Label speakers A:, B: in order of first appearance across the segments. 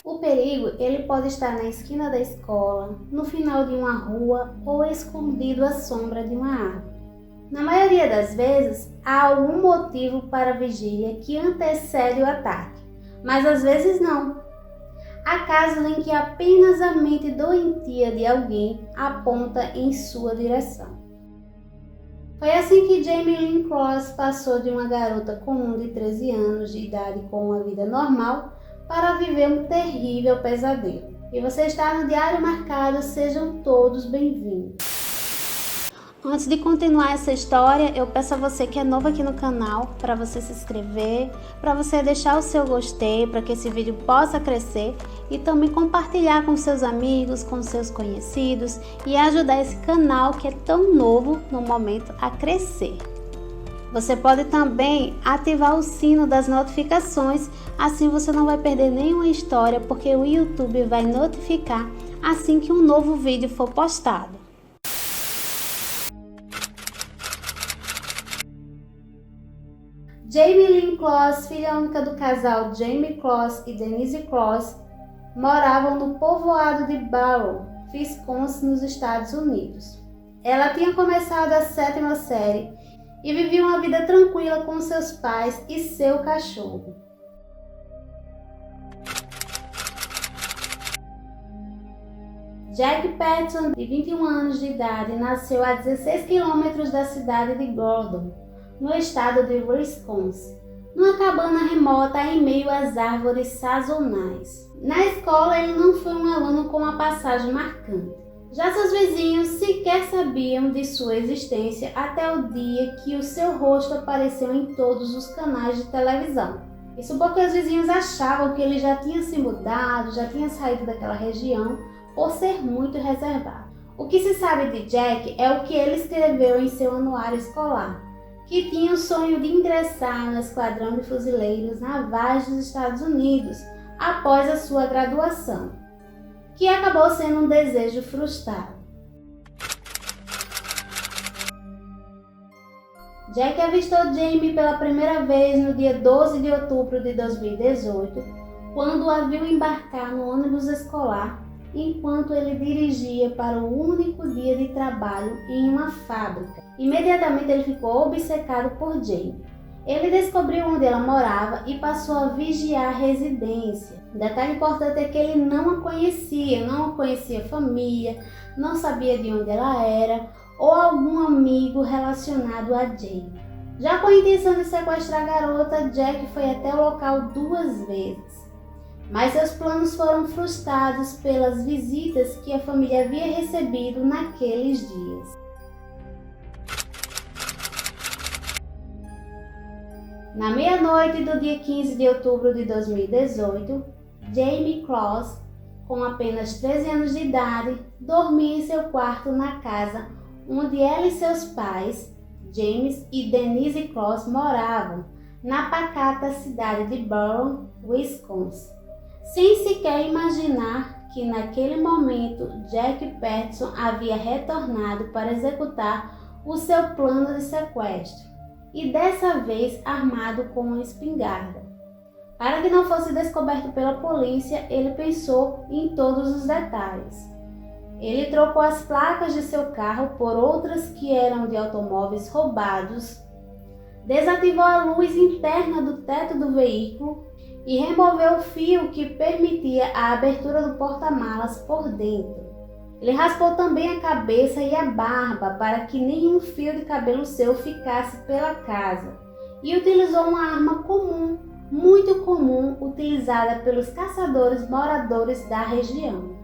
A: O perigo, ele pode estar na esquina da escola, no final de uma rua ou escondido à sombra de uma árvore. Na maioria das vezes, há algum motivo para a vigília que antecede o ataque, mas às vezes não. Há casos em que apenas a mente doentia de alguém aponta em sua direção. Foi assim que Jamie Lynn Cross passou de uma garota comum de 13 anos de idade com uma vida normal para viver um terrível pesadelo. E você está no Diário Marcado, sejam todos bem-vindos. Antes de continuar essa história, eu peço a você que é novo aqui no canal, para você se inscrever, para você deixar o seu gostei, para que esse vídeo possa crescer e também compartilhar com seus amigos, com seus conhecidos e ajudar esse canal que é tão novo no momento a crescer. Você pode também ativar o sino das notificações, assim você não vai perder nenhuma história, porque o YouTube vai notificar assim que um novo vídeo for postado. Jamie Lynn Cross, filha única do casal Jamie Cross e Denise Cross, moravam no povoado de Barrow, Wisconsin, nos Estados Unidos. Ela tinha começado a 7ª série e vivia uma vida tranquila com seus pais e seu cachorro. Jack Patton, de 21 anos de idade, nasceu a 16 quilômetros da cidade de Gordon, no estado de Wisconsin, numa cabana remota em meio às árvores sazonais. Na escola, ele não foi um aluno com uma passagem marcante. Já seus vizinhos sequer sabiam de sua existência até o dia que o seu rosto apareceu em todos os canais de televisão. Isso porque os vizinhos achavam que ele já tinha se mudado, já tinha saído daquela região por ser muito reservado. O que se sabe de Jack é o que ele escreveu em seu anuário escolar, que tinha o sonho de ingressar no Esquadrão de Fuzileiros Navais dos Estados Unidos após a sua graduação, que acabou sendo um desejo frustrado. Jack avistou Jamie pela primeira vez no dia 12 de outubro de 2018, quando a viu embarcar no ônibus escolar enquanto ele dirigia para o único dia de trabalho em uma fábrica. Imediatamente ele ficou obcecado por Jamie. Ele descobriu onde ela morava e passou a vigiar a residência. Detalhe importante é que ele não a conhecia a família, não sabia de onde ela era ou algum amigo relacionado a Jamie. Já com a intenção de sequestrar a garota, Jack foi até o local 2 vezes. Mas seus planos foram frustrados pelas visitas que a família havia recebido naqueles dias. Na meia-noite do dia 15 de outubro de 2018, Jamie Cross, com apenas 13 anos de idade, dormia em seu quarto na casa onde ela e seus pais, James e Denise Cross, moravam, na pacata cidade de Barrow, Wisconsin, sem sequer imaginar que naquele momento Jack Patton havia retornado para executar o seu plano de sequestro, e dessa vez armado com uma espingarda. Para que não fosse descoberto pela polícia, ele pensou em todos os detalhes. Ele trocou as placas de seu carro por outras que eram de automóveis roubados, desativou a luz interna do teto do veículo e removeu o fio que permitia a abertura do porta-malas por dentro. Ele raspou também a cabeça e a barba para que nenhum fio de cabelo seu ficasse pela casa e utilizou uma arma comum, muito comum, utilizada pelos caçadores moradores da região.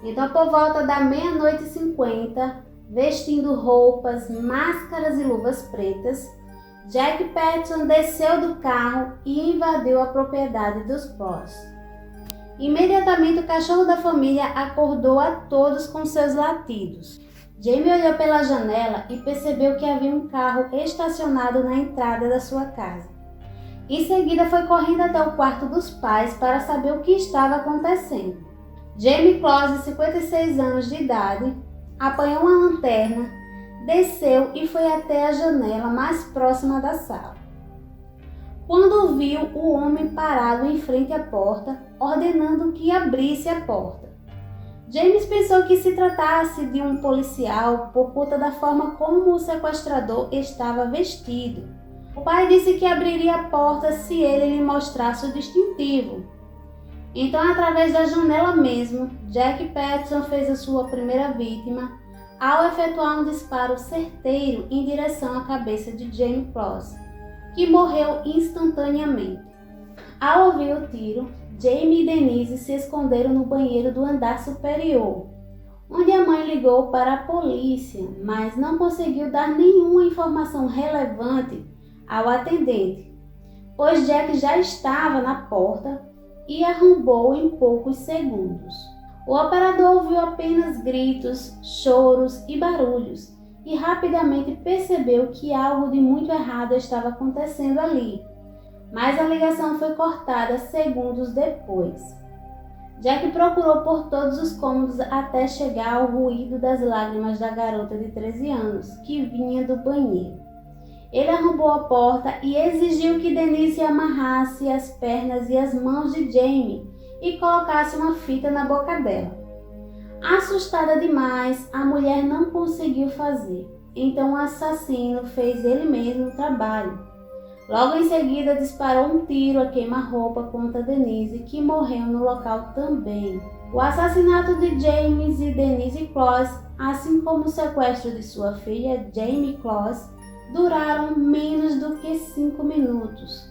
A: Então, por volta da 00:50, vestindo roupas, máscaras e luvas pretas, Jack Patton desceu do carro e invadiu a propriedade dos Cross. Imediatamente o cachorro da família acordou a todos com seus latidos. Jamie olhou pela janela e percebeu que havia um carro estacionado na entrada da sua casa. Em seguida foi correndo até o quarto dos pais para saber o que estava acontecendo. Jamie Cross, de 56 anos de idade, apanhou uma lanterna, desceu e foi até a janela mais próxima da sala. quando viu o homem parado em frente à porta, ordenando que abrisse a porta. James pensou que se tratasse de um policial por conta da forma como o sequestrador estava vestido. O pai disse que abriria a porta se ele lhe mostrasse o distintivo. Então, através da janela mesmo, Jack Patterson fez a sua primeira vítima ao efetuar um disparo certeiro em direção à cabeça de Jamie Cross, que morreu instantaneamente. Ao ouvir o tiro, Jamie e Denise se esconderam no banheiro do andar superior, onde a mãe ligou para a polícia, mas não conseguiu dar nenhuma informação relevante ao atendente, pois Jack já estava na porta e arrombou em poucos segundos. O operador ouviu apenas gritos, choros e barulhos e rapidamente percebeu que algo de muito errado estava acontecendo ali, mas a ligação foi cortada segundos depois. Jack procurou por todos os cômodos até chegar ao ruído das lágrimas da garota de 13 anos, que vinha do banheiro. Ele arrombou a porta e exigiu que Denise amarrasse as pernas e as mãos de Jamie e colocasse uma fita na boca dela. Assustada demais, a mulher não conseguiu fazer, então o assassino fez ele mesmo o trabalho. Logo em seguida, disparou um tiro a queima-roupa contra Denise, que morreu no local também. O assassinato de James e Denise Cross, assim como o sequestro de sua filha, Jamie Cross, duraram menos do que 5 minutos.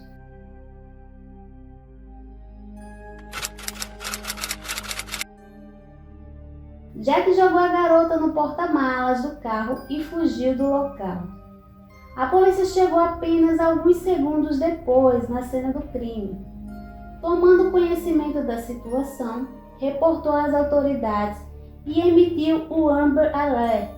A: Jack jogou a garota no porta-malas do carro e fugiu do local. A polícia chegou apenas alguns segundos depois na cena do crime. Tomando conhecimento da situação, reportou às autoridades e emitiu o Amber Alert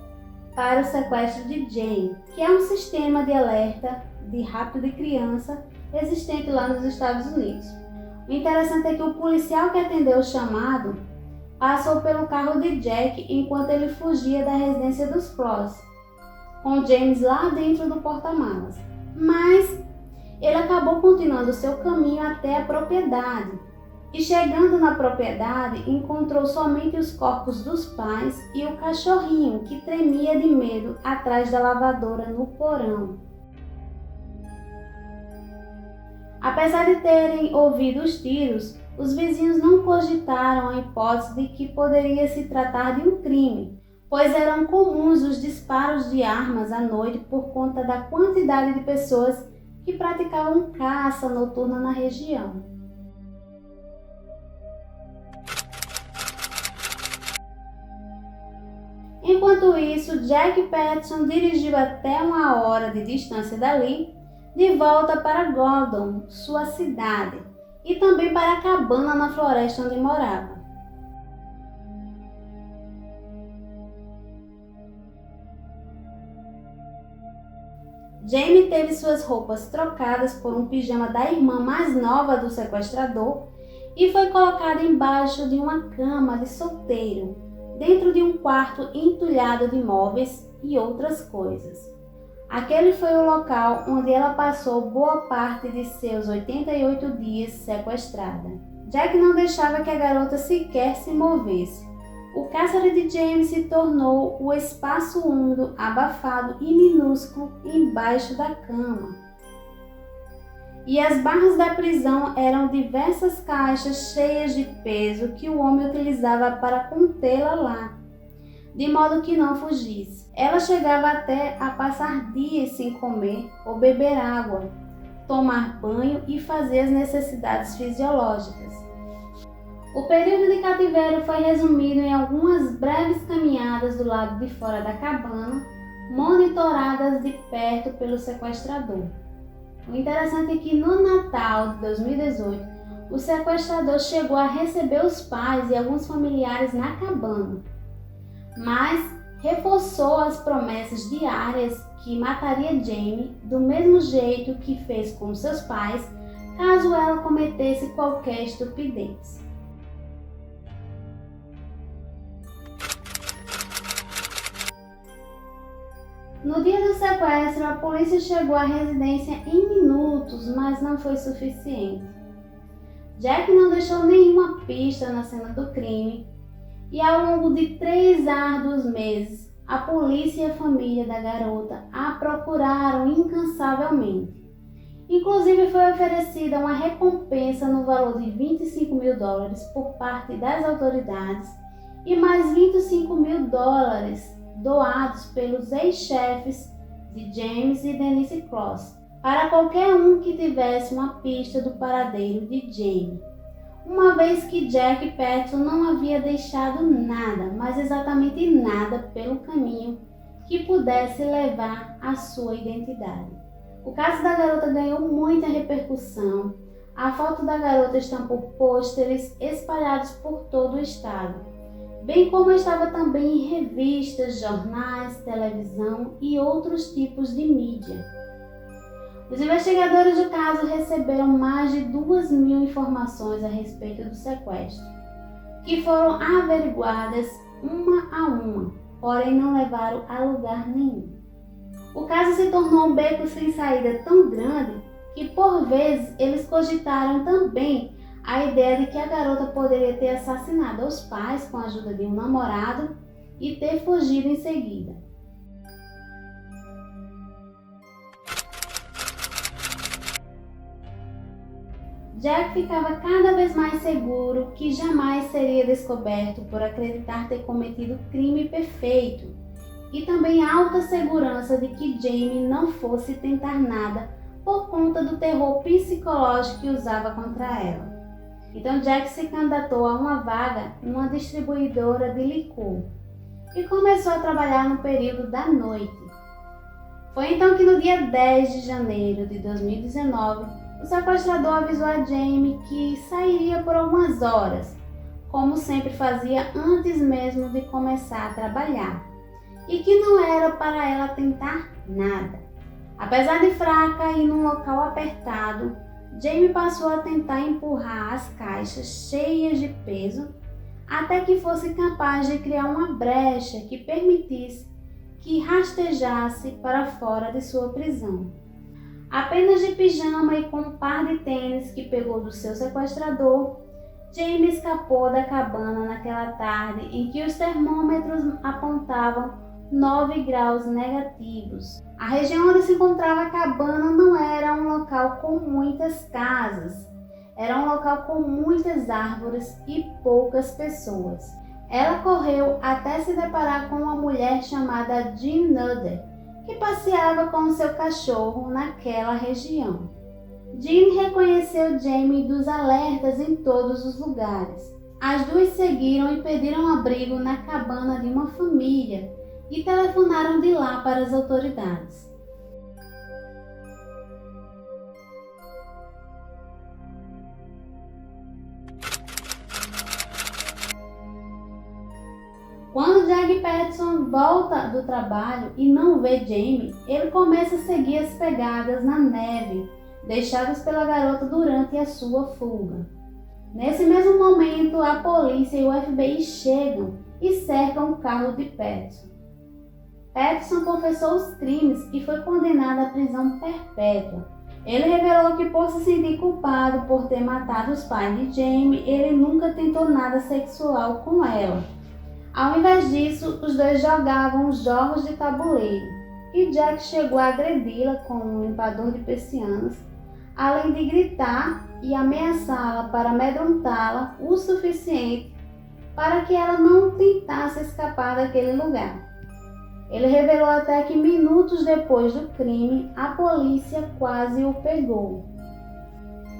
A: para o sequestro de Jane, que é um sistema de alerta de rapto de criança existente lá nos Estados Unidos. O interessante é que o policial que atendeu o chamado passou pelo carro de Jack enquanto ele fugia da residência dos Cross, com James lá dentro do porta-malas. Mas ele acabou continuando seu caminho até a propriedade. E chegando na propriedade, encontrou somente os corpos dos pais e o cachorrinho, que tremia de medo atrás da lavadora no porão. Apesar de terem ouvido os tiros, os vizinhos não cogitaram a hipótese de que poderia se tratar de um crime, pois eram comuns os disparos de armas à noite por conta da quantidade de pessoas que praticavam caça noturna na região. Enquanto isso, Jack Patterson dirigiu até 1 hora de distância dali, de volta para Gordon, sua cidade, e também para a cabana na floresta onde morava. Jamie teve suas roupas trocadas por um pijama da irmã mais nova do sequestrador e foi colocada embaixo de uma cama de solteiro, dentro de um quarto entulhado de móveis e outras coisas. Aquele foi o local onde ela passou boa parte de seus 88 dias sequestrada. Jack não deixava que a garota sequer se movesse. O cárcere de James se tornou o espaço úmido, abafado e minúsculo embaixo da cama. E as barras da prisão eram diversas caixas cheias de peso que o homem utilizava para contê-la lá, de modo que não fugisse. Ela chegava até a passar dias sem comer ou beber água, tomar banho e fazer as necessidades fisiológicas. O período de cativeiro foi resumido em algumas breves caminhadas do lado de fora da cabana, monitoradas de perto pelo sequestrador. O interessante é que no Natal de 2018, o sequestrador chegou a receber os pais e alguns familiares na cabana, mas reforçou as promessas diárias que mataria Jamie do mesmo jeito que fez com seus pais, caso ela cometesse qualquer estupidez. No dia do sequestro, a polícia chegou à residência em minutos, mas não foi suficiente. Jack não deixou nenhuma pista na cena do crime e ao longo de 3 árduos meses, a polícia e a família da garota a procuraram incansavelmente. Inclusive foi oferecida uma recompensa no valor de $25.000 por parte das autoridades e mais $25.000 doados pelos ex-chefes de James e Denise Cross para qualquer um que tivesse uma pista do paradeiro de Jamie, uma vez que Jack Patterson não havia deixado nada, mas exatamente nada pelo caminho que pudesse levar à sua identidade. O caso da garota ganhou muita repercussão. A foto da garota estampou pôsteres espalhados por todo o estado, bem como estava também em revistas, jornais, televisão e outros tipos de mídia. Os investigadores do caso receberam mais de 2.000 informações a respeito do sequestro, que foram averiguadas uma a uma, porém não levaram a lugar nenhum. O caso se tornou um beco sem saída tão grande que, por vezes, eles cogitaram também a ideia de que a garota poderia ter assassinado os pais com a ajuda de um namorado e ter fugido em seguida. Jack ficava cada vez mais seguro que jamais seria descoberto por acreditar ter cometido o crime perfeito e também alta segurança de que Jamie não fosse tentar nada por conta do terror psicológico que usava contra ela. Então Jack se candidatou a uma vaga numa distribuidora de licor e começou a trabalhar no período da noite. Foi então que no dia 10 de janeiro de 2019, o sequestrador avisou a Jamie que sairia por algumas horas, como sempre fazia antes mesmo de começar a trabalhar, e que não era para ela tentar nada. Apesar de fraca e num local apertado, Jamie passou a tentar empurrar as caixas cheias de peso até que fosse capaz de criar uma brecha que permitisse que rastejasse para fora de sua prisão. Apenas de pijama e com um par de tênis que pegou do seu sequestrador, Jamie escapou da cabana naquela tarde em que os termômetros apontavam 9 graus negativos. A região onde se encontrava a cabana não era um local com muitas casas, era um local com muitas árvores e poucas pessoas. Ela correu até se deparar com uma mulher chamada Jean Nutter, que passeava com seu cachorro naquela região. Jean reconheceu Jamie dos alertas em todos os lugares. As duas seguiram e pediram abrigo na cabana de uma família e telefonaram de lá para as autoridades. Quando Jack Patterson volta do trabalho e não vê Jamie, ele começa a seguir as pegadas na neve deixadas pela garota durante a sua fuga. Nesse mesmo momento, a polícia e o FBI chegam e cercam o carro de Patterson. Patterson confessou os crimes e foi condenado à prisão perpétua. Ele revelou que, por se sentir culpado por ter matado os pais de Jamie, ele nunca tentou nada sexual com ela. Ao invés disso, os dois jogavam jogos de tabuleiro e Jack chegou a agredi-la com um limpador de persianas, além de gritar e ameaçá-la para amedrontá-la o suficiente para que ela não tentasse escapar daquele lugar. Ele revelou até que minutos depois do crime, a polícia quase o pegou.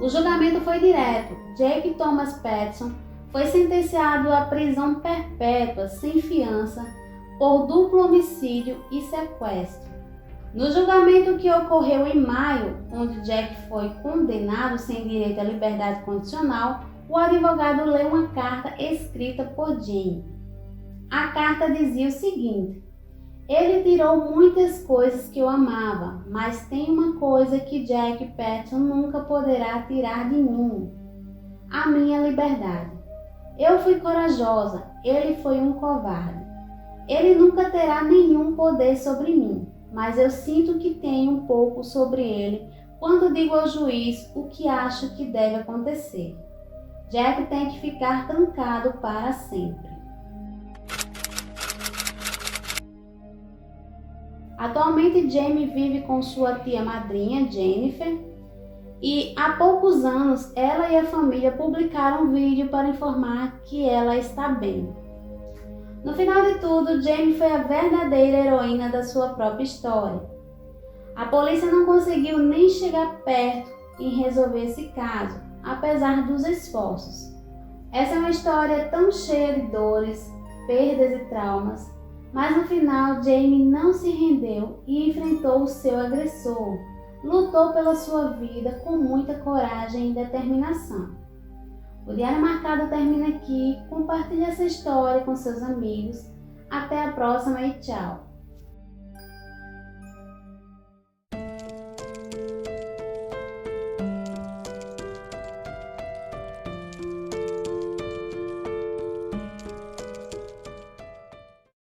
A: O julgamento foi direto. Jake Thomas Patterson foi sentenciado à prisão perpétua sem fiança por duplo homicídio e sequestro. No julgamento que ocorreu em maio, onde Jack foi condenado sem direito à liberdade condicional, o advogado leu uma carta escrita por Jamie. A carta dizia o seguinte: ele tirou muitas coisas que eu amava, mas tem uma coisa que Jack Patterson nunca poderá tirar de mim: a minha liberdade. Eu fui corajosa, ele foi um covarde. Ele nunca terá nenhum poder sobre mim. mas eu sinto que tenho um pouco sobre ele quando digo ao juiz o que acho que deve acontecer. Jack tem que ficar trancado para sempre. Atualmente, Jamie vive com sua tia madrinha, Jennifer, e há poucos anos ela e a família publicaram um vídeo para informar que ela está bem. No final de tudo, Jamie foi a verdadeira heroína da sua própria história. A polícia não conseguiu nem chegar perto em resolver esse caso, apesar dos esforços. Essa é uma história tão cheia de dores, perdas e traumas, mas no final Jamie não se rendeu e enfrentou o seu agressor. Lutou pela sua vida com muita coragem e determinação. O Diário Marcado termina aqui. Compartilhe essa história com seus amigos. Até a próxima e tchau!